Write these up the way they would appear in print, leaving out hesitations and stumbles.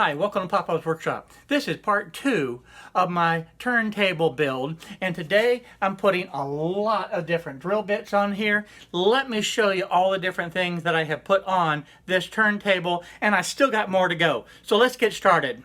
Hi, welcome to Papa's Workshop. This is part 2 of my turntable build, and today I'm putting a lot of different drill bits on here. Let me show you all the different things that I have put on this turntable, and I still got more to go. So let's get started.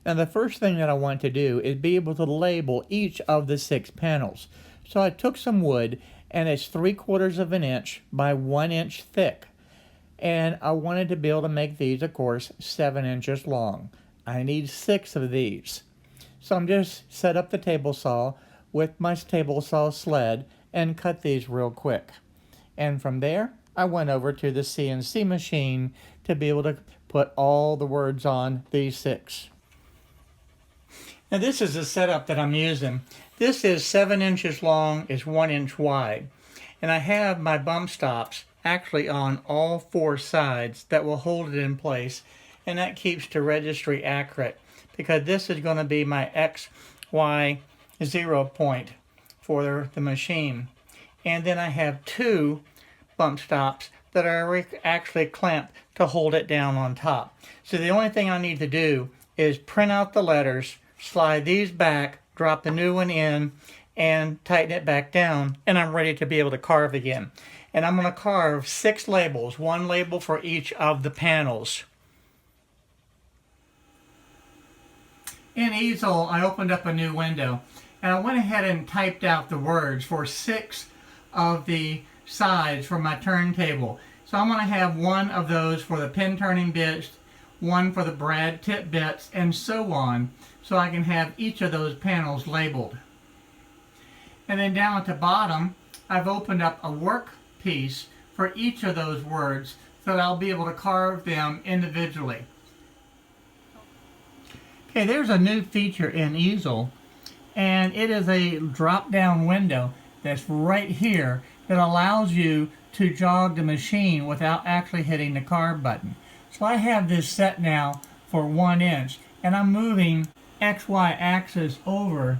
Now the first thing that I want to do is be able to label each of the 6 panels. So I took some wood, and it's 3/4 of an inch by 1 inch thick. And I wanted to be able to make these, of course, 7 inches long. I need 6 of these. So I'm just set up the table saw with my table saw sled and cut these real quick. And from there, I went over to the CNC machine to be able to put all the words on these 6. Now this is the setup that I'm using. This is 7 inches long, is 1 inch wide. And I have my bump stops actually on all 4 sides that will hold it in place. And that keeps the registry accurate because this is going to be my XY 0 point for the machine. And then I have 2 bump stops that are actually clamped to hold it down on top. So the only thing I need to do is print out the letters, slide these back, drop the new one in, and tighten it back down, and I'm ready to be able to carve again. And I'm going to carve 6 labels, 1 label for each of the panels. In Easel, I opened up a new window, and I went ahead and typed out the words for 6 of the sides for my turntable. So I'm going to have 1 of those for the pin turning bits, 1 for the brad tip bits, and so on, so I can have each of those panels labeled. And then down at the bottom, I've opened up a work piece for each of those words so that I'll be able to carve them individually. Okay, there's a new feature in Easel, and it is a drop-down window that's right here that allows you to jog the machine without actually hitting the carve button. So I have this set now for 1 inch, and I'm moving XY axis over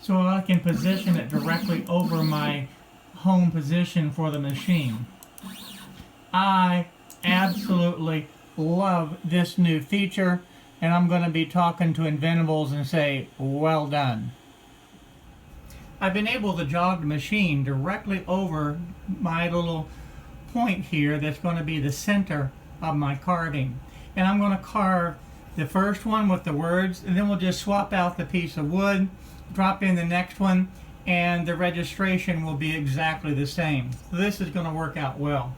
so I can position it directly over my home position for the machine. I absolutely love this new feature, and I'm going to be talking to Inventables and say, well done. I've been able to jog the machine directly over my little point here that's going to be the center of my carving. And I'm going to carve the first one with the words, and then we'll just swap out the piece of wood, drop in the next one, and the registration will be exactly the same. So this is going to work out well.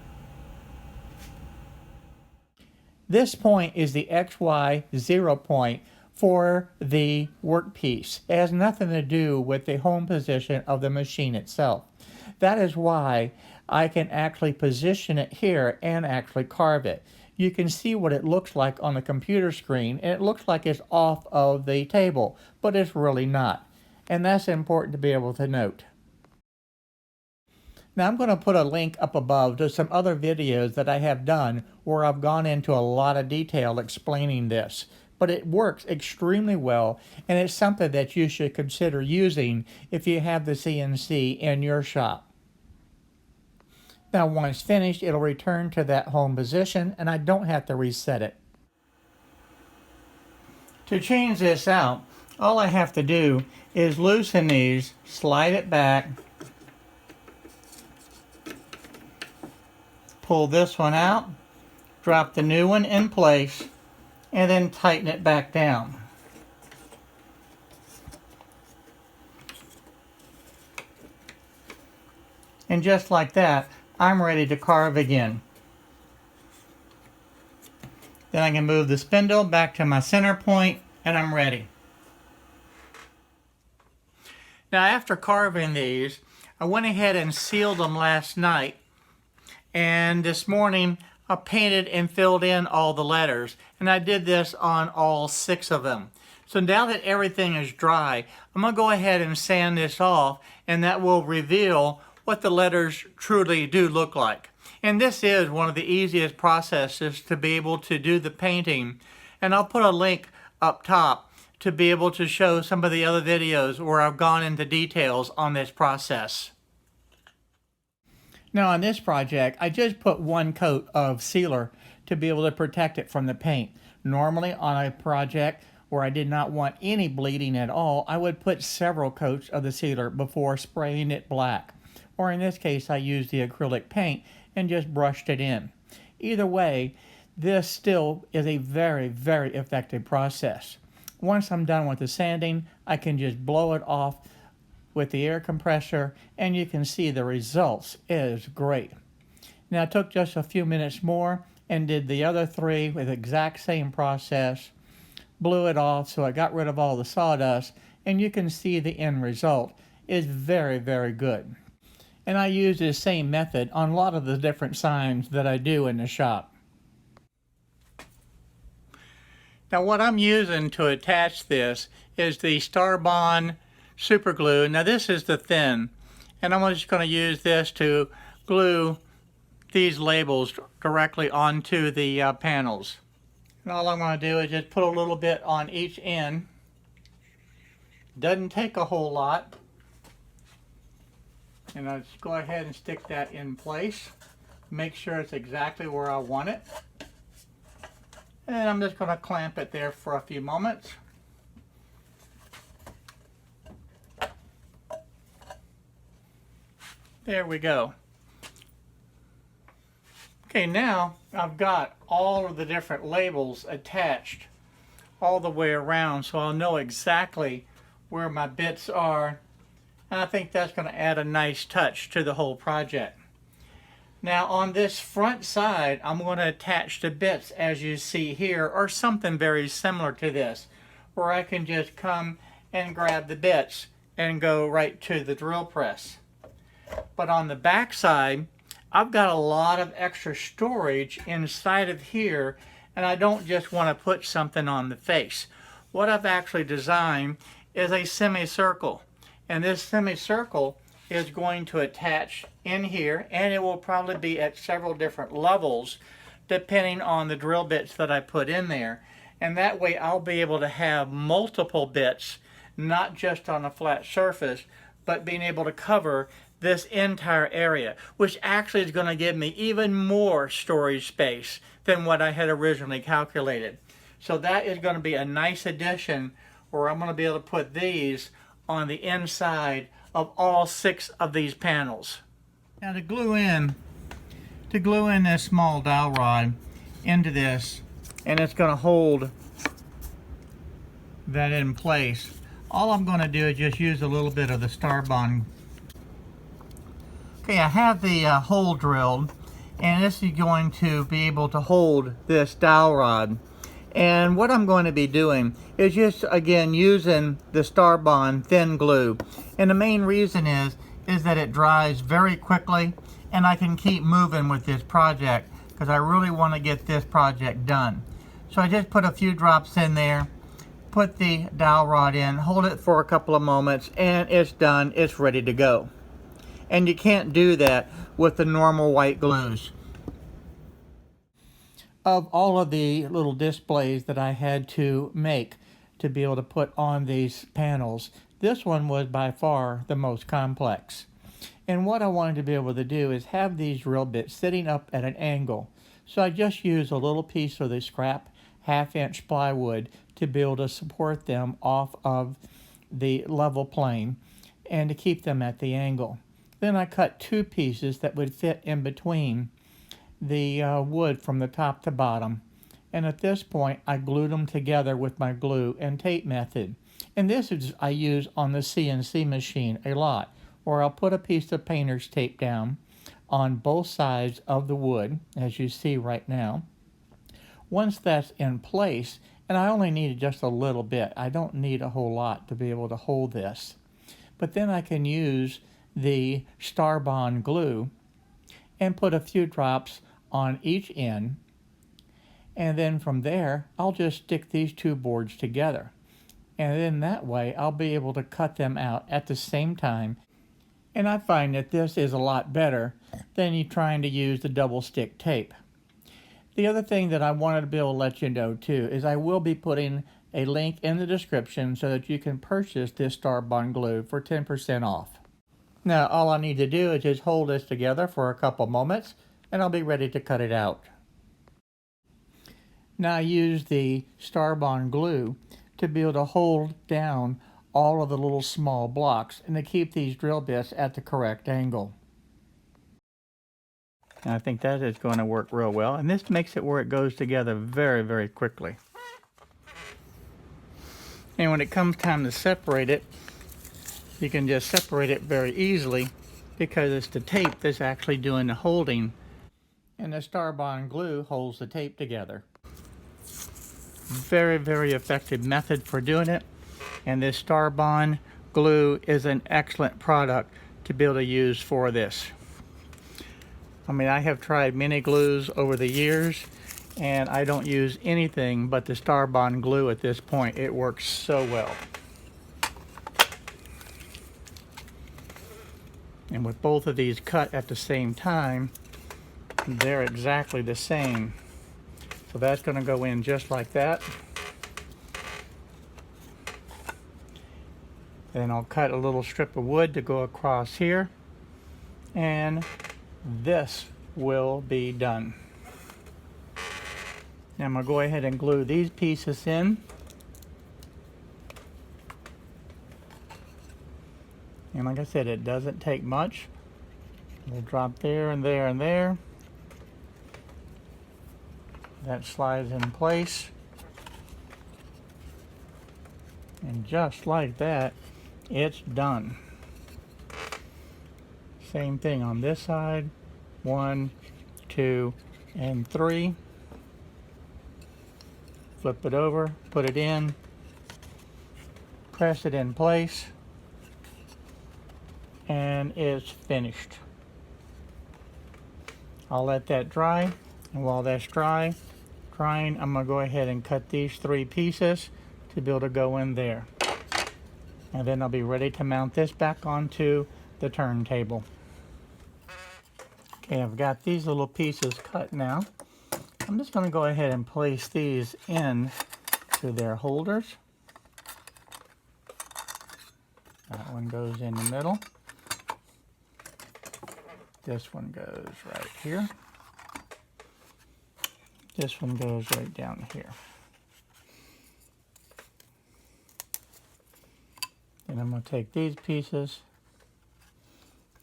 This point is the XY 0 point for the workpiece. It has nothing to do with the home position of the machine itself. That is why I can actually position it here and actually carve it. You can see what it looks like on the computer screen, and it looks like it's off of the table, but it's really not. And that's important to be able to note. Now I'm going to put a link up above to some other videos that I have done where I've gone into a lot of detail explaining this. But it works extremely well, and it's something that you should consider using if you have the CNC in your shop. Now once finished, it'll return to that home position, and I don't have to reset it. To change this out, all I have to do is loosen these, slide it back, pull this one out, drop the new one in place, and then tighten it back down. And just like that, I'm ready to carve again. Then I can move the spindle back to my center point, and I'm ready. Now after carving these, I went ahead and sealed them last night, and this morning I painted and filled in all the letters, and I did this on all 6 of them. So now that everything is dry, I'm going to go ahead and sand this off, and that will reveal what the letters truly do look like. And this is one of the easiest processes to be able to do the painting. And I'll put a link up top to be able to show some of the other videos where I've gone into details on this process. Now on this project, I just put one coat of sealer to be able to protect it from the paint. Normally on a project where I did not want any bleeding at all, I would put several coats of the sealer before spraying it black. Or in this case, I used the acrylic paint and just brushed it in. Either way, this still is a very, very effective process. Once I'm done with the sanding, I can just blow it off with the air compressor, and you can see the results is great. Now I took just a few minutes more and did the other three with the exact same process, blew it off so I got rid of all the sawdust, and you can see the end result is very, very good. And I use this same method on a lot of the different signs that I do in the shop. Now what I'm using to attach this is the Starbond super glue. Now this is the thin, and I'm just going to use this to glue these labels directly onto the panels. And all I'm going to do is just put a little bit on each end. Doesn't take a whole lot. And I'll just go ahead and stick that in place. Make sure it's exactly where I want it. And I'm just going to clamp it there for a few moments. There we go. Okay, now I've got all of the different labels attached all the way around, so I'll know exactly where my bits are. And I think that's going to add a nice touch to the whole project. Now on this front side, I'm going to attach the bits as you see here, or something very similar to this, where I can just come and grab the bits and go right to the drill press. But on the back side, I've got a lot of extra storage inside of here, and I don't just want to put something on the face. What I've actually designed is a semicircle. And this semicircle is going to attach in here, and it will probably be at several different levels depending on the drill bits that I put in there. And that way I'll be able to have multiple bits, not just on a flat surface, but being able to cover this entire area, which actually is going to give me even more storage space than what I had originally calculated. So that is going to be a nice addition, where I'm going to be able to put these on the inside of all 6 of these panels. Now to glue in this small dowel rod into this, and it's going to hold that in place, all I'm going to do is just use a little bit of the Starbond. Okay, I have the hole drilled, and this is going to be able to hold this dowel rod. And what I'm going to be doing is just, again, using the Starbond thin glue. And the main reason is that it dries very quickly, and I can keep moving with this project because I really want to get this project done. So I just put a few drops in there, put the dowel rod in, hold it for a couple of moments, and it's done. It's ready to go. And you can't do that with the normal white glues. Of all of the little displays that I had to make to be able to put on these panels, this one was by far the most complex. And what I wanted to be able to do is have these drill bits sitting up at an angle. So I just used a little piece of the scrap 1/2-inch plywood to be able to support them off of the level plane and to keep them at the angle. Then I cut 2 pieces that would fit in between the wood from the top to bottom, and at this point I glued them together with my glue and tape method. And this is I use on the CNC machine a lot, where I'll put a piece of painter's tape down on both sides of the wood, as you see right now. Once that's in place, and I only need just a little bit, I don't need a whole lot to be able to hold this, but then I can use the Starbond glue and put a few drops on each end, and then from there I'll just stick these 2 boards together, and then that way I'll be able to cut them out at the same time And I find that this is a lot better than you trying to use the double stick tape. The other thing that I wanted to be able to let you know too is I will be putting a link in the description so that you can purchase this Starbond glue for 10% off. Now all I need to do is just hold this together for a couple moments and I'll be ready to cut it out. Now I use the Starbond glue to be able to hold down all of the little small blocks and to keep these drill bits at the correct angle. And I think that is going to work real well, and this makes it where it goes together very, very quickly. And when it comes time to separate it, you can just separate it very easily because it's the tape that's actually doing the holding, and the Starbond glue holds the tape together. Very, very effective method for doing it, and this Starbond glue is an excellent product to be able to use for this. I mean, I have tried many glues over the years and I don't use anything but the Starbond glue at this point. It works so well. And with both of these cut at the same time, they're exactly the same. So that's going to go in just like that. Then I'll cut a little strip of wood to go across here, and this will be done. Now I'm going to go ahead and glue these pieces in. And like I said, it doesn't take much. We'll drop there and there and there. That slides in place. And just like that, it's done. Same thing on this side. 1, 2, and 3. Flip it over, put it in, press it in place, and it's finished. I'll let that dry, and while that's drying, I'm going to go ahead and cut these 3 pieces to be able to go in there. And then I'll be ready to mount this back onto the turntable. Okay, I've got these little pieces cut now. I'm just going to go ahead and place these in to their holders. That one goes in the middle. This one goes right here. This one goes right down here. And I'm going to take these pieces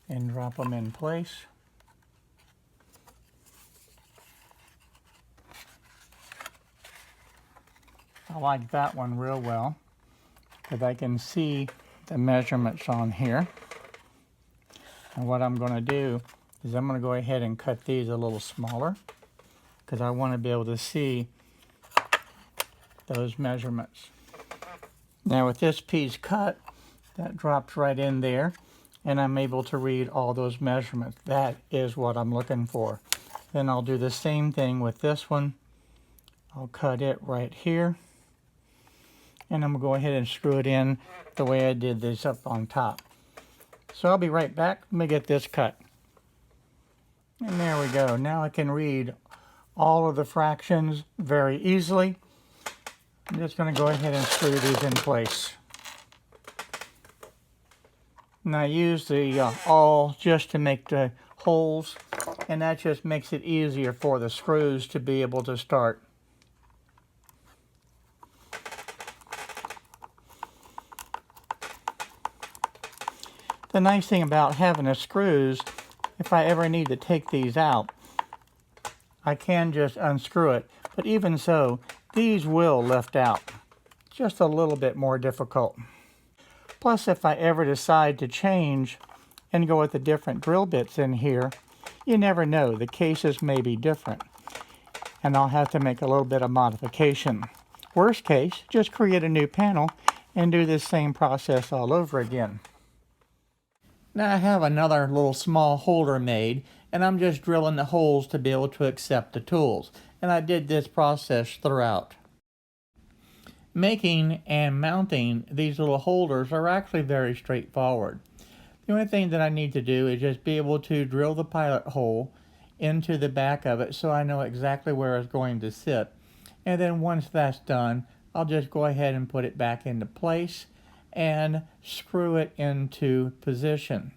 and drop them in place. I like that one real well because I can see the measurements on here. And what I'm going to do is I'm going to go ahead and cut these a little smaller because I want to be able to see those measurements. Now with this piece cut, that drops right in there and I'm able to read all those measurements. That is what I'm looking for. Then I'll do the same thing with this one. I'll cut it right here. And I'm going to go ahead and screw it in the way I did this up on top. So I'll be right back. Let me get this cut. And there we go. Now I can read all of the fractions very easily. I'm just going to go ahead and screw these in place. And I use the awl just to make the holes, and that just makes it easier for the screws to be able to start. The nice thing about having the screws, if I ever need to take these out, I can just unscrew it. But even so, these will lift out. Just a little bit more difficult. Plus, if I ever decide to change and go with the different drill bits in here, you never know. The cases may be different. And I'll have to make a little bit of modification. Worst case, just create a new panel and do this same process all over again. Now I have another little small holder made, and I'm just drilling the holes to be able to accept the tools. And I did this process throughout. Making and mounting these little holders are actually very straightforward. The only thing that I need to do is just be able to drill the pilot hole into the back of it so I know exactly where it's going to sit. And then once that's done, I'll just go ahead and put it back into place and screw it into position.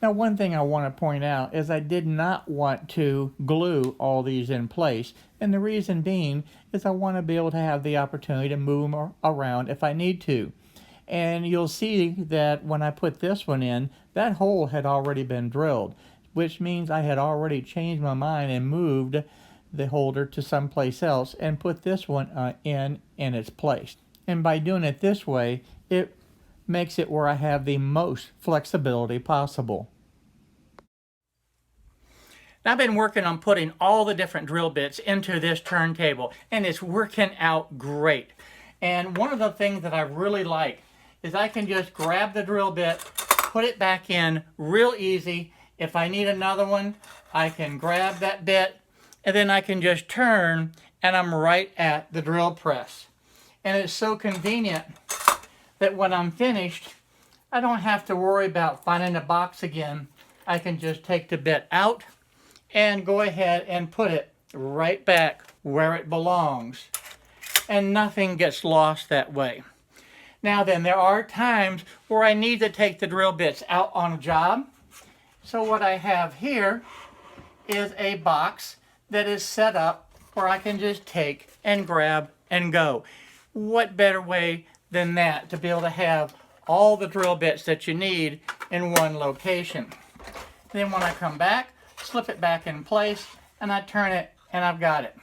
Now, one thing I want to point out is I did not want to glue all these in place, and the reason being is I want to be able to have the opportunity to move them around if I need to. And you'll see that when I put this one in, that hole had already been drilled, which means I had already changed my mind and moved the holder to someplace else and put this one in its place. And by doing it this way, it makes it where I have the most flexibility possible. Now, I've been working on putting all the different drill bits into this turntable, and it's working out great. And one of the things that I really like is I can just grab the drill bit, put it back in real easy. If I need another one, I can grab that bit, and then I can just turn, and I'm right at the drill press. And it's so convenient that when I'm finished, I don't have to worry about finding a box again. I can just take the bit out and go ahead and put it right back where it belongs. And nothing gets lost that way. Now then, there are times where I need to take the drill bits out on a job. So what I have here is a box that is set up where I can just take and grab and go. What better way than that to be able to have all the drill bits that you need in one location. Then when I come back, slip it back in place, and I turn it, and I've got it.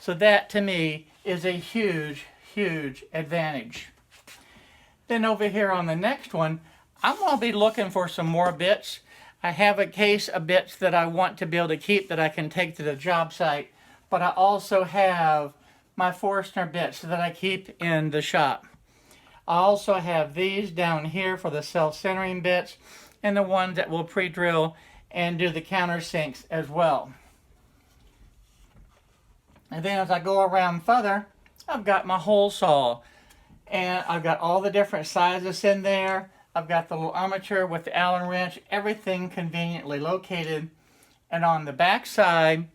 So that, to me, is a huge, huge advantage. Then over here on the next one, I'm going to be looking for some more bits. I have a case of bits that I want to be able to keep that I can take to the job site, but I also have my Forstner bits that I keep in the shop. I also have these down here for the self-centering bits and the ones that will pre-drill and do the countersinks as well. And then as I go around further, I've got my hole saw. And I've got all the different sizes in there. I've got the little armature with the Allen wrench, everything conveniently located. And on the back side,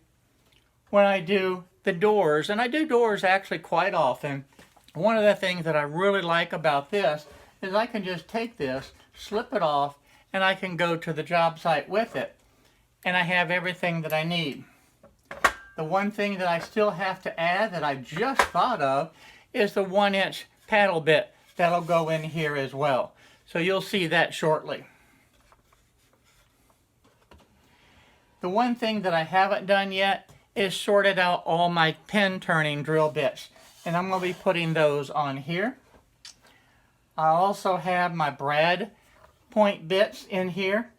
when I do the doors, and I do doors actually quite often, one of the things that I really like about this is I can just take this, slip it off, and I can go to the job site with it. And I have everything that I need. The one thing that I still have to add that I just thought of is the 1-inch paddle bit that'll go in here as well. So you'll see that shortly. The one thing that I haven't done yet is sorted out all my pin turning drill bits. And I'm going to be putting those on here. I also have my brad point bits in here.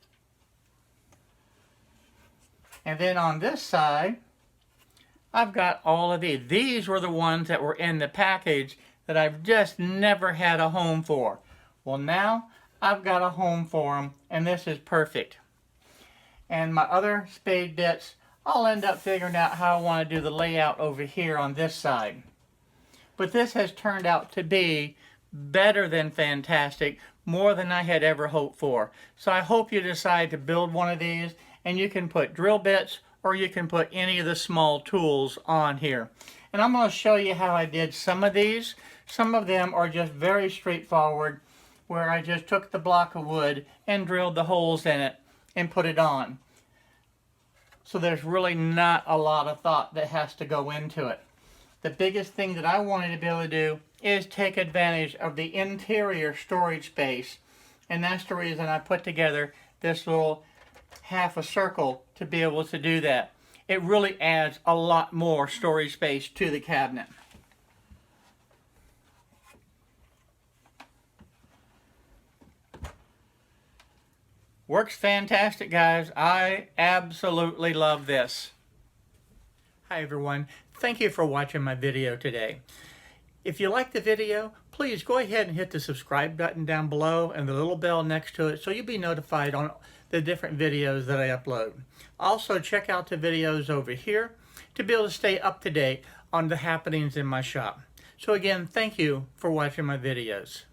And then on this side, I've got all of these. These were the ones that were in the package that I've just never had a home for. Well, now I've got a home for them, and this is perfect. And my other spade bits, I'll end up figuring out how I want to do the layout over here on this side. But this has turned out to be better than fantastic, more than I had ever hoped for. So I hope you decide to build one of these, and you can put drill bits or you can put any of the small tools on here. And I'm going to show you how I did some of these. Some of them are just very straightforward, where I just took the block of wood and drilled the holes in it and put it on. So there's really not a lot of thought that has to go into it. The biggest thing that I wanted to be able to do is take advantage of the interior storage space. And that's the reason I put together this little half a circle to be able to do that. It really adds a lot more storage space to the cabinet. Works fantastic, guys. I absolutely love this. Hi everyone. Thank you for watching my video today. If you like the video, please go ahead and hit the subscribe button down below and the little bell next to it so you'll be notified on the different videos that I upload. Also, check out the videos over here to be able to stay up to date on the happenings in my shop. So again, thank you for watching my videos.